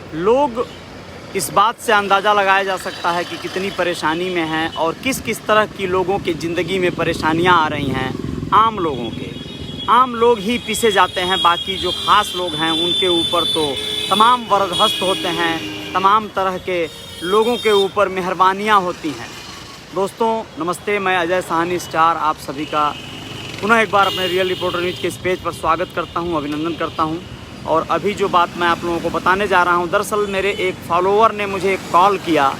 लोग इस बात से अंदाज़ा लगाया जा सकता है कि कितनी परेशानी में हैं और किस किस तरह की लोगों की ज़िंदगी में परेशानियां आ रही हैं। आम लोगों के आम लोग ही पीछे जाते हैं, बाकी जो ख़ास लोग हैं उनके ऊपर तो तमाम वरदहस्त होते हैं, तमाम तरह के लोगों के ऊपर मेहरबानियाँ होती हैं। दोस्तों नमस्ते, मैं अजय साहनी स्टार आप सभी का पुनः एक बार अपने रियल रिपोर्टर न्यूज़ के इस पेज पर स्वागत करता हूं, अभिनंदन करता हूं। और अभी जो बात मैं आप लोगों को बताने जा रहा हूं, दरअसल मेरे एक फॉलोअर ने मुझे एक कॉल किया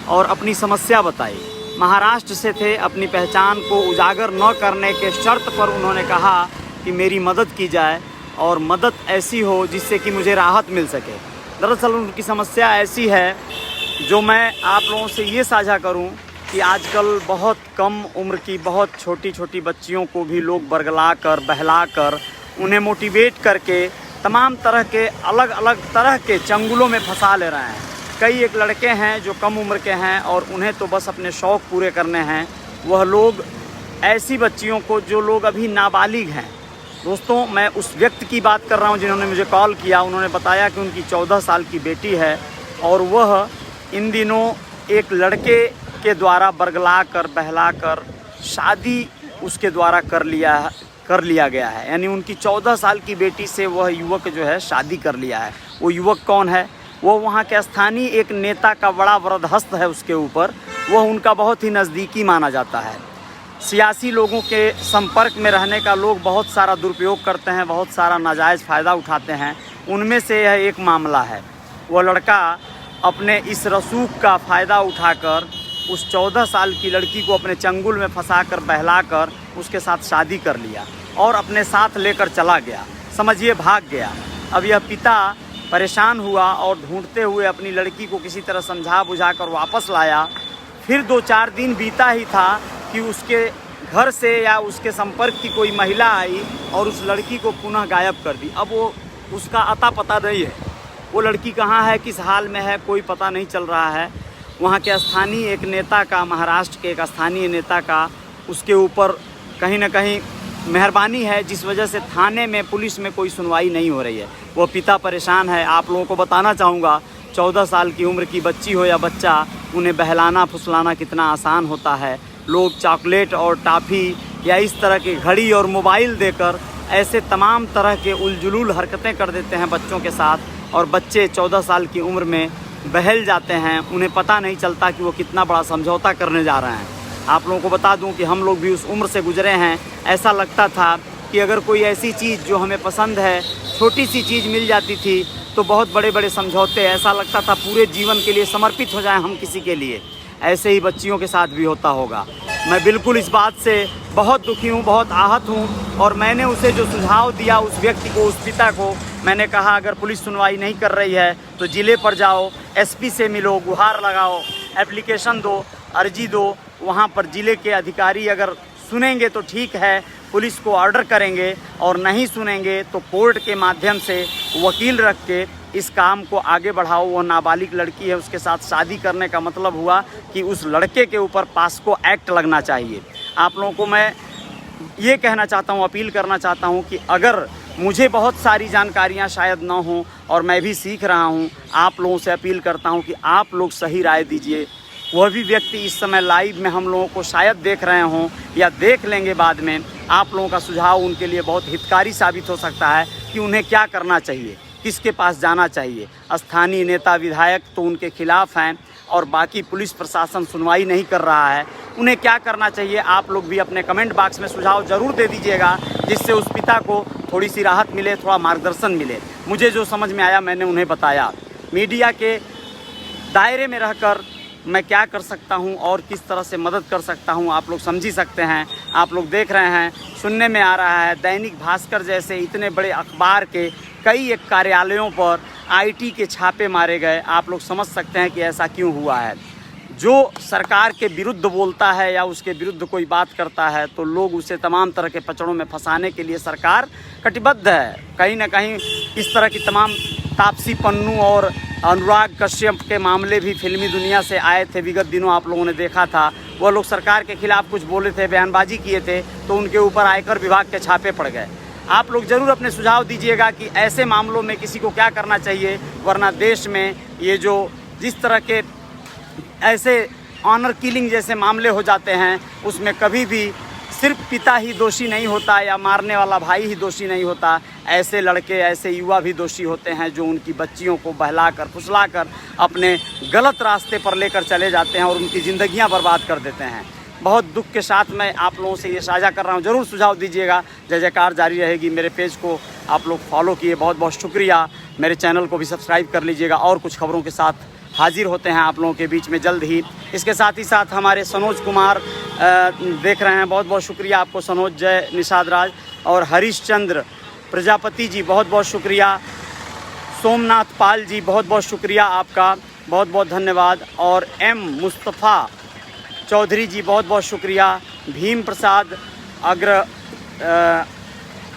और अपनी समस्या बताई। महाराष्ट्र से थे, अपनी पहचान को उजागर न करने के शर्त पर उन्होंने कहा कि मेरी मदद की जाए और मदद ऐसी हो जिससे कि मुझे राहत मिल सके। दरअसल उनकी समस्या ऐसी है जो मैं आप लोगों से ये साझा करूं कि आजकल बहुत कम उम्र की बहुत छोटी छोटी बच्चियों को भी लोग बरगला कर बहला कर उन्हें मोटिवेट करके तमाम तरह के अलग अलग तरह के चंगुलों में फंसा ले रहे हैं। कई एक लड़के हैं जो कम उम्र के हैं और उन्हें तो बस अपने शौक़ पूरे करने हैं। वह लोग ऐसी बच्चियों को जो लोग अभी नाबालिग हैं, दोस्तों मैं उस व्यक्ति की बात कर रहा हूं जिन्होंने मुझे कॉल किया। उन्होंने बताया कि उनकी 14 साल की बेटी है और वह इन दिनों एक लड़के के द्वारा बरगला कर बहला कर शादी उसके द्वारा कर लिया गया है। यानी उनकी 14 साल की बेटी से वह युवक जो है शादी कर लिया है। वो युवक कौन है? वो वहाँ के स्थानीय एक नेता का बड़ा वरदहस्त है उसके ऊपर। वह उनका बहुत ही नज़दीकी माना जाता है। सियासी लोगों के संपर्क में रहने का लोग बहुत सारा दुरुपयोग करते हैं, बहुत सारा नाजायज़ फ़ायदा उठाते हैं। उनमें से यह एक मामला है। वह लड़का अपने इस रसूख का फ़ायदा उठाकर उस 14 साल की लड़की को अपने चंगुल में फंसाकर बहलाकर उसके साथ शादी कर लिया और अपने साथ लेकर चला गया। समझिए भाग गया। अब यह पिता परेशान हुआ और ढूंढते हुए अपनी लड़की को किसी तरह समझा बुझाकर वापस लाया। फिर 2-4 दिन बीता ही था कि उसके घर से या उसके संपर्क की कोई महिला आई और उस लड़की को पुनः गायब कर दी। अब वो उसका अता पता नहीं है, वो लड़की कहाँ है, किस हाल में है, कोई पता नहीं चल रहा है। वहाँ के स्थानीय एक नेता का, महाराष्ट्र के एक स्थानीय नेता का उसके ऊपर कहीं ना कहीं मेहरबानी है, जिस वजह से थाने में पुलिस में कोई सुनवाई नहीं हो रही है। वो पिता परेशान है। आप लोगों को बताना चाहूँगा, 14 साल की उम्र की बच्ची हो या बच्चा, उन्हें बहलाना फुसलाना कितना आसान होता है। लोग चॉकलेट और टॉफ़ी या इस तरह की घड़ी और मोबाइल देकर ऐसे तमाम तरह के उलझुलूल हरकतें कर देते हैं बच्चों के साथ और बच्चे 14 साल की उम्र में बहल जाते हैं। उन्हें पता नहीं चलता कि वो कितना बड़ा समझौता करने जा रहे हैं। आप लोगों को बता दूं कि हम लोग भी उस उम्र से गुजरे हैं। ऐसा लगता था कि अगर कोई ऐसी चीज़ जो हमें पसंद है, छोटी सी चीज़ मिल जाती थी तो बहुत बड़े बड़े समझौते, ऐसा लगता था पूरे जीवन के लिए समर्पित हो जाएं हम किसी के लिए। ऐसे ही बच्चियों के साथ भी होता होगा। मैं बिल्कुल इस बात से बहुत दुखी हूँ, बहुत आहत हूँ। और मैंने उसे जो सुझाव दिया उस व्यक्ति को, उस पिता को, मैंने कहा अगर पुलिस सुनवाई नहीं कर रही है तो ज़िले पर जाओ, एसपी से मिलो, गुहार लगाओ, एप्लीकेशन दो, अर्जी दो। वहाँ पर ज़िले के अधिकारी अगर सुनेंगे तो ठीक है, पुलिस को ऑर्डर करेंगे, और नहीं सुनेंगे तो कोर्ट के माध्यम से वकील रख के इस काम को आगे बढ़ाओ। वो नाबालिग लड़की है, उसके साथ शादी करने का मतलब हुआ कि उस लड़के के ऊपर पास्को एक्ट लगना चाहिए। आप लोगों को मैं ये कहना चाहता हूँ, अपील करना चाहता हूँ कि अगर मुझे बहुत सारी जानकारियाँ शायद ना हों और मैं भी सीख रहा हूँ, आप लोगों से अपील करता हूँ कि आप लोग सही राय दीजिए। वह भी व्यक्ति इस समय लाइव में हम लोगों को शायद देख रहे हों या देख लेंगे बाद में। आप लोगों का सुझाव उनके लिए बहुत हितकारी साबित हो सकता है कि उन्हें क्या करना चाहिए, किसके पास जाना चाहिए। स्थानीय नेता विधायक तो उनके खिलाफ हैं और बाकी पुलिस प्रशासन सुनवाई नहीं कर रहा है। उन्हें क्या करना चाहिए, आप लोग भी अपने कमेंट बॉक्स में सुझाव ज़रूर दे दीजिएगा, जिससे उस पिता को थोड़ी सी राहत मिले, थोड़ा मार्गदर्शन मिले। मुझे जो समझ में आया मैंने उन्हें बताया। मीडिया के दायरे में रहकर मैं क्या कर सकता हूं और किस तरह से मदद कर सकता हूं, आप लोग समझ ही सकते हैं। आप लोग देख रहे हैं, सुनने में आ रहा है, दैनिक भास्कर जैसे इतने बड़े अखबार के कई एक कार्यालयों पर आईटी के छापे मारे गए। आप लोग समझ सकते हैं कि ऐसा क्यों हुआ है। जो सरकार के विरुद्ध बोलता है या उसके विरुद्ध कोई बात करता है तो लोग उसे तमाम तरह के पचड़ों में फंसाने के लिए सरकार कटिबद्ध है। कहीं ना कहीं इस तरह की तमाम तापसी पन्नू और अनुराग कश्यप के मामले भी फिल्मी दुनिया से आए थे। विगत दिनों आप लोगों ने देखा था, वह लोग सरकार के खिलाफ कुछ बोले थे, बयानबाजी किए थे, तो उनके ऊपर आयकर विभाग के छापे पड़ गए। आप लोग ज़रूर अपने सुझाव दीजिएगा कि ऐसे मामलों में किसी को क्या करना चाहिए, वरना देश में ये जो जिस तरह के ऐसे ऑनर किलिंग जैसे मामले हो जाते हैं, उसमें कभी भी सिर्फ पिता ही दोषी नहीं होता या मारने वाला भाई ही दोषी नहीं होता। ऐसे लड़के, ऐसे युवा भी दोषी होते हैं जो उनकी बच्चियों को बहलाकर फुसलाकर अपने गलत रास्ते पर लेकर चले जाते हैं और उनकी ज़िंदगियां बर्बाद कर देते हैं। बहुत दुख के साथ मैं आप लोगों से ये साझा कर रहा हूँ। ज़रूर सुझाव दीजिएगा, जय जयकार जारी रहेगी। मेरे पेज को आप लोग फॉलो किए, बहुत बहुत शुक्रिया। मेरे चैनल को भी सब्सक्राइब कर लीजिएगा और कुछ खबरों के साथ हाजिर होते हैं आप लोगों के बीच में जल्द ही। इसके साथ ही साथ हमारे सनोज कुमार देख रहे हैं, बहुत बहुत शुक्रिया आपको सनोज, जय निषाद राज। और हरीश चंद्र प्रजापति जी, बहुत बहुत शुक्रिया। सोमनाथ पाल जी, बहुत बहुत शुक्रिया आपका, बहुत बहुत धन्यवाद। और एम मुस्तफ़ा चौधरी जी, बहुत बहुत शुक्रिया। भीम प्रसाद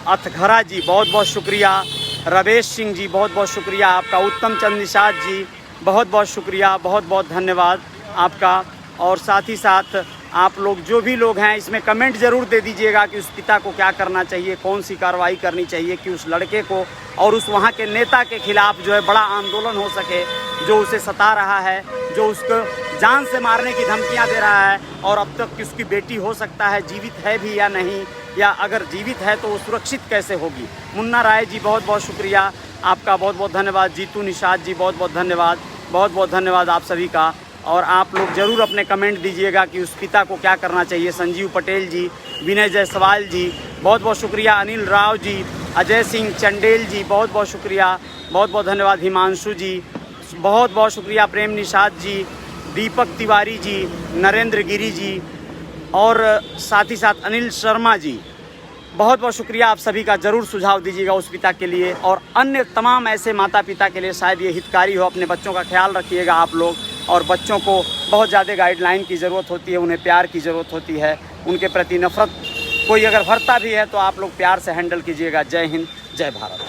अथघरा जी, बहुत बहुत शुक्रिया। रवेश सिंह जी, बहुत बहुत शुक्रिया आपका। उत्तम चंद निषाद जी, बहुत बहुत शुक्रिया, बहुत बहुत धन्यवाद आपका। और साथ ही साथ आप लोग जो भी लोग हैं, इसमें कमेंट ज़रूर दे दीजिएगा कि उस पिता को क्या करना चाहिए, कौन सी कार्रवाई करनी चाहिए कि उस लड़के को और उस वहाँ के नेता के खिलाफ़ जो है बड़ा आंदोलन हो सके, जो उसे सता रहा है, जो उसको जान से मारने की धमकियाँ दे रहा है। और अब तक कि उसकी बेटी हो सकता है जीवित है भी या नहीं, या अगर जीवित है तो वो सुरक्षित कैसे होगी। मुन्ना राय जी, बहुत बहुत शुक्रिया आपका, बहुत बहुत धन्यवाद। जीतू निषाद जी, बहुत बहुत धन्यवाद, बहुत बहुत धन्यवाद आप सभी का। और आप लोग ज़रूर अपने कमेंट दीजिएगा कि उस पिता को क्या करना चाहिए। संजीव पटेल जी, विनय जायसवाल जी, बहुत बहुत शुक्रिया। अनिल राव जी, अजय सिंह चंडेल जी, बहुत बहुत शुक्रिया, बहुत बहुत धन्यवाद। हिमांशु जी, बहुत बहुत शुक्रिया। प्रेम निषाद जी, दीपक तिवारी जी, नरेंद्र गिरी जी, और साथ ही साथ अनिल शर्मा जी, बहुत बहुत शुक्रिया आप सभी का। ज़रूर सुझाव दीजिएगा उस पिता के लिए और अन्य तमाम ऐसे माता पिता के लिए, शायद ये हितकारी हो। अपने बच्चों का ख्याल रखिएगा आप लोग, और बच्चों को बहुत ज़्यादा गाइडलाइन की ज़रूरत होती है, उन्हें प्यार की ज़रूरत होती है। उनके प्रति नफ़रत कोई अगर भरता भी है तो आप लोग प्यार से हैंडल कीजिएगा। जय हिंद, जय भारत।